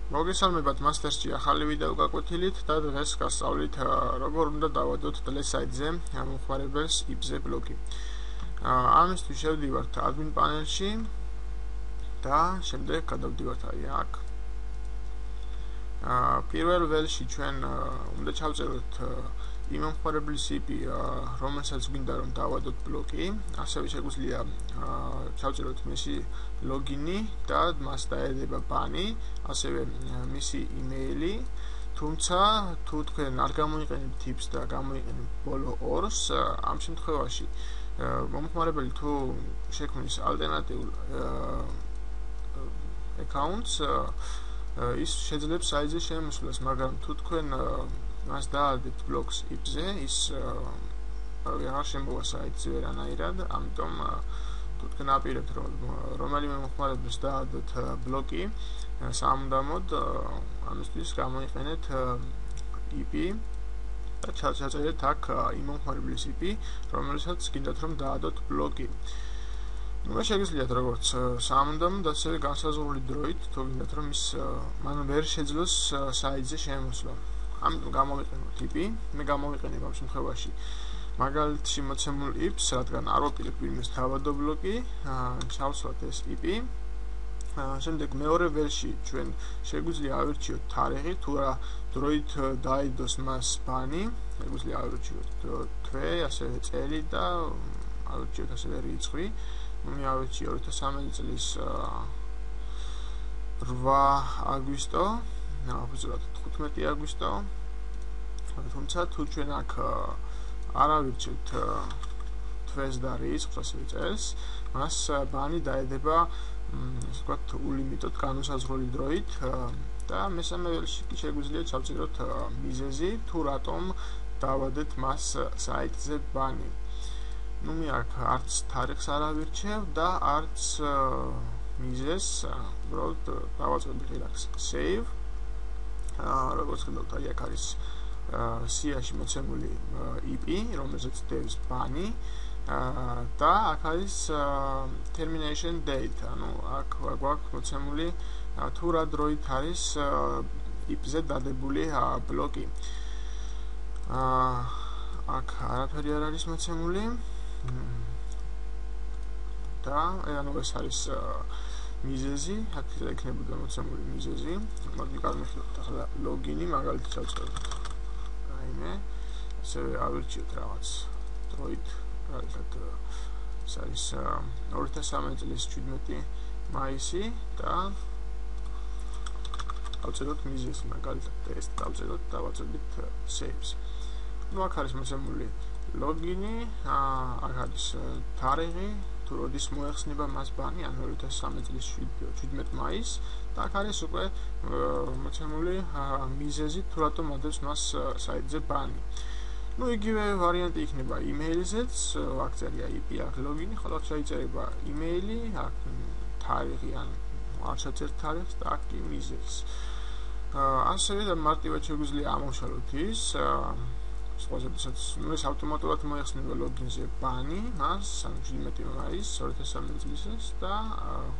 მოგესალმებათ მასტერსში ახალი ვიდეო გაკვეთილით და დღეს გასწავლით როგორ უნდა დავადოთ დღეს საიტზე მომხმარებელს IP-ზე ბლოკი. ამისთვის შევდივართ admin პანელში და შემდეგ გადავდივართ აქ. პირველ ველში ჩვენ უნდა ჩავწეროთ იმ მომხმარებლის IP, რომელსაც გვინდა რომ დავადოთ ბლოკი, ასევე შეგვიძლია ჩავწეროთ მისი ლოგინი და მას დაედება ბანი, ასევე მისი იმეილი, თუმცა თუ თქვენ არ გამოიყენებთ TIPS და გამოიყენებთ ბოლო ორს, ამ შემთხვევაში მომხმარებელი თუ შექმნის ალტერნატიულ accounts, ის შეძლებს საიტზე შემოსვლას, მაგრამ თუ თქვენ მას დაადეთ ბლოკს IP-ზე, ის აღარ შემოვა საიტზე ვერანაირად, ამიტომ თუ თქვენ აპირებთ რომ რომელიმე მომხმარებელს დაადოთ ბლოკი, სამუდამოდ ამისთვის გამოიყენეთ IP და ჩაწერეთ აქ იმ მომხმარებლის IP, რომელსაც გინდათ რომ დაადოთ ბლოკი. შეგვიძლიათ როგორც სამუდამოდ, ასევე განსაზღვრული დროით, თუ გინდათ რომ ის მან ვერ შეძლოს საიტზე შემოსვლა. ამიტომ გამოვიყენოთ IP, მე გამოვიყენებ ამ შემთხვევაში მაგალითში მოცემულ IP-ს, რადგან არ ვაპირებ ვინმეს დავადო ბლოკი, ჩავსვათ ეს IP. შემდეგ მეორე ველში ჩვენ შეგვიძლია ავირჩიოთ თარიღი, თუ რა დროით დაიდოს მას ბანი, შეგვიძლია ავირჩიოთ თვე, ასევე წელი და ავირჩიოთ ასევე რიცხვი. მე ავირჩიე 2013 წლის 8 აგვისტო, აბსოლუტურად 15 აგვისტო. თუმცა თუ ჩვენ აქ არ ავირჩევთ თვეს და რიცხვს, ასევე წელს, მას ბანი დაედება, ასე ვთქვათ, ულიმიტოდ განუსაზღვრელი დროით და მესამე ველში კი შეგვიძლია ჩავწეროთ მიზეზი, თუ რატომ დავადეთ მას საიტზე ბანი. მე აქ არც თარიღს არ ავირჩევ და არც მიზეზს, უბრალოდ დავაწყობ ღილაკს save. როგორც ხედავთ, აქ არის სიაში მოცემული IP, რომელზეც დევს ბანი და აქ არის termination date, ანუ აქ გვაქვს მოცემული თუ რა დროით არის IP-ზე დადებული ბლოკი. აქ არაფერი არ არის მოცემული და ანუ ეს არის მიზეზი, აქ იქნებოდა მოცემული მიზეზი. მოდი გავიხსენოთ ახლა ლოგინი, მაგალითად ჩავწეროთ რაიმე, ასევე ავირჩიოთ რაღაც დროით, მაგალითად ეს არის 2013 წლის 17 მაისი და ავწეროთ მიზეზი, მაგალითად ეს დავწეროთ და ვაწოდით saves. აქ არის მოცემული ლოგინი, აქ არის თარიღი, თუ როდის მოეხსნება მას ბანი, ანუ 2013 წლის 17 მაისს და აქ არის უკვე მოცემული მიზეზი, თუ რატომ ადევს მას საიტზე ბანი. იგივე ვარიანტი იქნება იმეილზეც, აქ წერია IP, აქ ლოგინი, ხოლო შეიძლება იმეილი, აქ თარიღი, ან არ შეწერთ თარიღს და აქ კი მიზეზს. ასევე და მარტივად შეგვიძლია ამოვშალოთ ის შესაძლებელსაც ეს ავტომატურად მოეხსნება ლოგინზე ბანი, მას 17 მაისს 2013 წლის და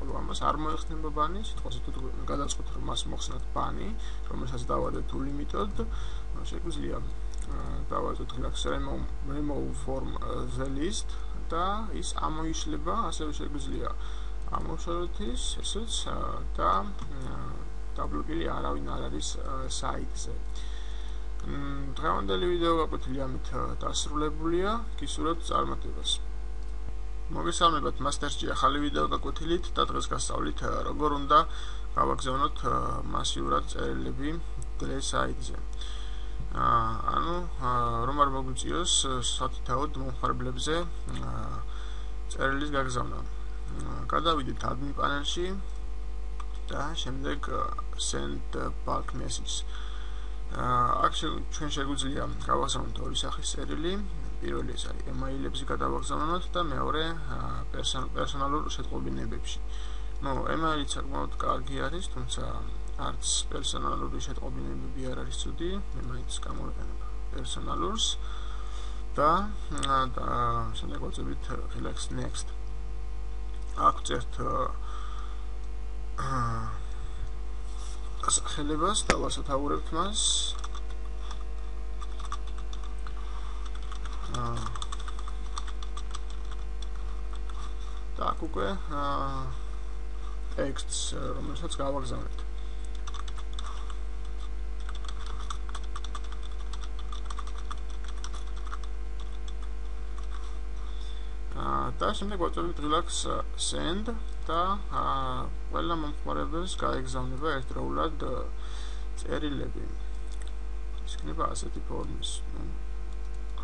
ხოლო ამას არ მოეხსნება ბანი, სიტყვაზე თუ გადაწყვეტ რომ მას მოხსნათ ბანი, რომელსაც დავადეთ ულიმიტოდ, შეგვიძლია დავაწყოთ ღილაკს remove from the list და ის ამოიშლება, ასევე შეგვიძლია ამოვშალოთ ის, ესეც და დაბლოკილი არავინ არ არის საიტზე. დღევანდელი ვიდეო გაკვეთილი ამით დასრულებულია, გისურვებთ წარმატებას. მოგესალმებათ მასტერსში ახალი ვიდეო გაკვეთილით და დღეს გასწავლით როგორ უნდა გავაგზავნოთ მასიურად წერილები დღეს საიტზე. ანუ რომ არ მოგვიწიოს სათითაოდ მომხმარებლებზე წერილის გაგზავნა. გადავიდეთ admin პანელში და შემდეგ send bulk message. აქ ჩვენ შეგვიძლია გავაგზავნოთ ორი სახის წერილი. პირველი ეს არის email-ებზე გადავაგზავნოთ და მეორე პერსონალურ შეტყობინებებში. email-იც საკმაოდ კარგი არის, თუმცა არც პერსონალური შეტყობინებები არ არის ცუდი, მე მაინც გამოვიყენებ პერსონალურს და შემდეგ ვაწევით ღილაკს next. აქ წერთ სახელებას და ვასათაურებთ მას. და აქ უკვე ტექსტს რომელსაც გავაგზავნებთ. და შემდეგ ვაწევთ relax send და ყველა მომხმარებელს გაეგზავნება ერთდროულად წერილები. ისქნება ასეთი ფორმის.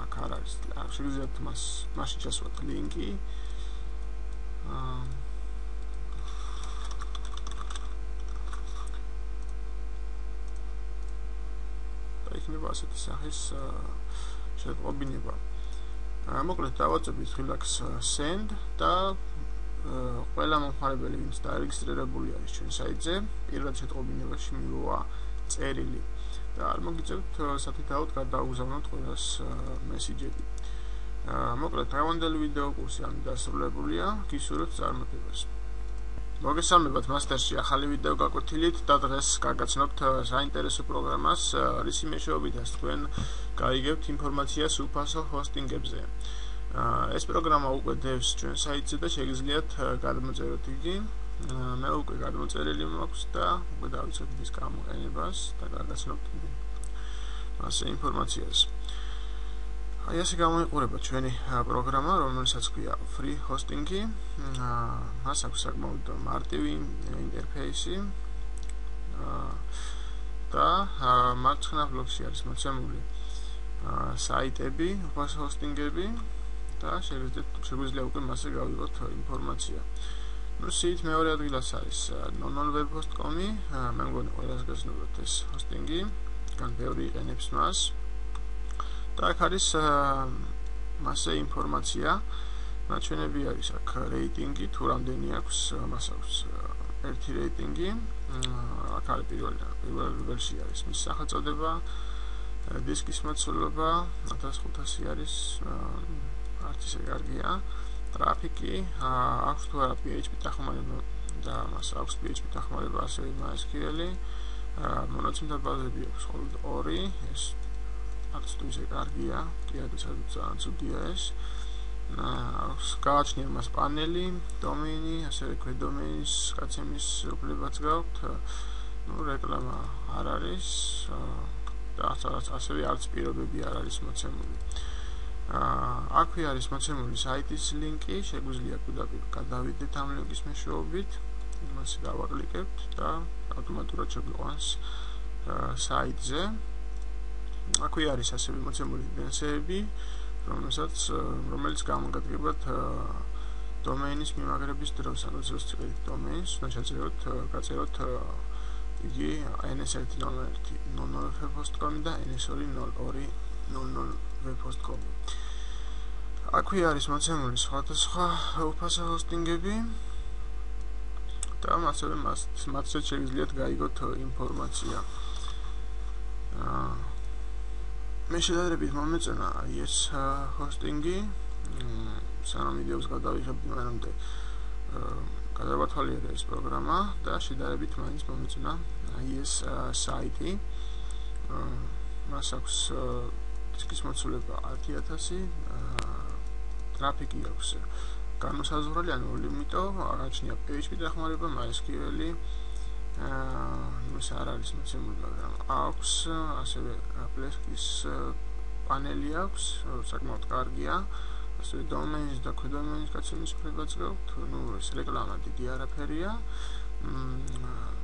აქ არ არის. შეგვიძლიათ მასში ჩასვათ ლინკი. და იქნება ასეთი სახის შეტყობინება. მოკლედ დავაწევთ relax send და ყველა მომხმარებელი ვინც დარეგისტრირებული არის ჩვენ საიტზე პირველ შეტყობინებაში მივა წერილი და არ მოგიწევთ სათითაოდ გადაუგზავნოთ ყველას მესიჯები. მოკლედ დღევანდელი ვიდეო კურსი ამ დასრულებულია. გისურვებთ წარმატებას. მოგესალმებათ მასტერში ახალი ვიდეო გაკვეთილით და დღეს გაგაცნობთ საინტერესო პროგრამას, რისი მეშვეობითაც თქვენ გაიგებთ ინფორმაციას უფასო ჰოსტინგებზე. ეს პროგრამა უკვე დევს ჩვენ საიტზე და შეგიძლიათ გადმოწეროთ იგი. მე უკვე გადმოწერილი მაქვს და უკვე დავიცვათ ის გამოყენებას და გაგაცნობთ მასე ინფორმაციას. აი ასე გამოიყურება ჩვენი პროგრამა, რომელსაც ქვია free hosting-ი. მას აქვს საკმაოდ მარტივი ინტერფეისი და მარცხენა ბლოკში არის მოცემული საიტები, უფასო ჰოსტინგები და შეგვიძლია უკვე მასზე გავიღოთ ინფორმაცია. სით მეორე ადგილას არის nonweb.com-ი. მე მგონი ყველას გესნობთ ეს ჰოსტინგი, კან ბევრი იყენებს მას. და აქ არის მასე ინფორმაცია. ნაჩვენები არის აქ რეიტინგი, თუ რამდენი აქვს, მას აქვს ერთი რეიტინგი. აქ არის პირველ რიგში არის მის სახელწოდება, დისკის მოცულობა 1500 არის, არც ისე კარგია. ტრაფიკი, აქვს თუ არა PHP დახმარება და მას აქვს PHP დახმარება, ასევე MySQL-ი. მონაცემთა ბაზები აქვს მხოლოდ 2, ეს არც თუ ისე კარგია, კი ძალიან ცუდია ეს. გააჩნია მას პანელი, დომეინი, ასევე ქვედომეინის გაცემის უფლებაც გაქვთ. რეკლამა არ არის და ასევე არც პირობები არ არის მოცემული. აქვე არის მოცემული საიტის ლინკი, შეგვიძლია პირდაპირ გადავიდეთ ამ ლინკის მეშვეობით, მას დავაკლიკებთ და ავტომატურად შეგვიყვანს საიტზე. აქვე არის ასევე მოცემული დენსები, რომელიც გამოგადგებათ დომეინის მიმაგრების დროს, ანუ ზუსტად დომეინს, უნდა შეძლოთ გაწეროთ იგი ns1.0.1.0.web.com და ns2.0.2.0.web.com. აქვე არის მოცემული სხვადასხვა უფასო ჰოსტინგები და ასევე მასზე შეგიძლიათ გაიგოთ ინფორმაცია. მე შედარებით მომეწონა ეს ჰოსტინგი, სანამ ვიდეოს გადავიღებ, მანამდე გადავათვალიერე ეს პროგრამა და შედარებით მაინც მომეწონა ეს საიტი. მას აქვს დისკის მოცულება 10000, ტრაფიკი აქვს განუსაზღვრელი, ანუ ლიმიტო, აღაჩნია PHP დახმარება, MySQL-ი. ის არ არის მოცემული, მაგრამ აქვს ასევე Plesk-ის პანელი აქვს, საკმაოდ კარგია. ასევე დომეინის და ქვედომეინის გაცემის უფლებაც გაქვთ. ეს რეკლამა დიდი არაფერია.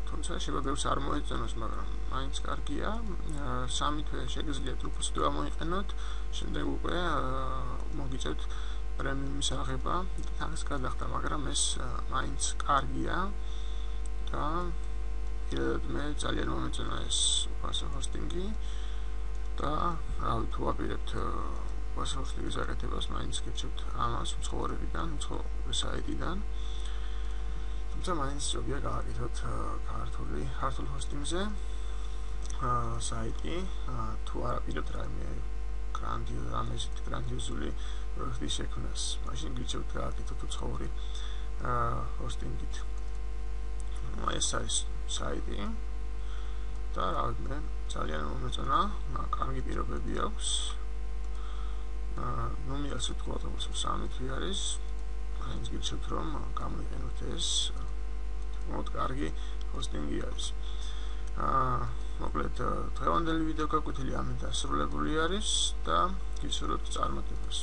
თუმცა შეიძლება ბევრს არ მოეწონოს, მაგრამ მაინც კარგია. 3 თვე შეგიძლიათ უფასოდ ამოიყენოთ, შემდეგ უკვე მოგიწევთ პრემიუმის აღება და თანხის გადახდა, მაგრამ ეს მაინც კარგია და მე ძალიან მომეწონა ეს უფასო ჰოსტინგი და თუ ვაპირებთ უფასო ჰოსტინგის აკეთებას, მაინც გირჩევთ ამას უცხოურებიდან, უცხოური საიტიდან. თუმცა მაინც ჯობია გააკეთოთ ქართულ ჰოსტინგზე საიტი, თუ არ აპირებთ რაიმე გრანდიოზული პროექტის შექმნას, მაშინ გირჩევთ გააკეთოთ უცხოური ჰოსტინგით. ეს არის საიტი, მე ძალიან მომეწონა, კარგი პირობები აქვს. ნუმერს ვთქვათ, რომ 3 თვი არის. მაინც გიჩვენებთ, რომ გამოიყენოთ ეს. მოდ კარგი ჰოსტინგი არის. მოკლედ დღევანდელი ვიდეო გაკვეთილი ამით დასრულებული არის და გისურვებთ წარმატებას.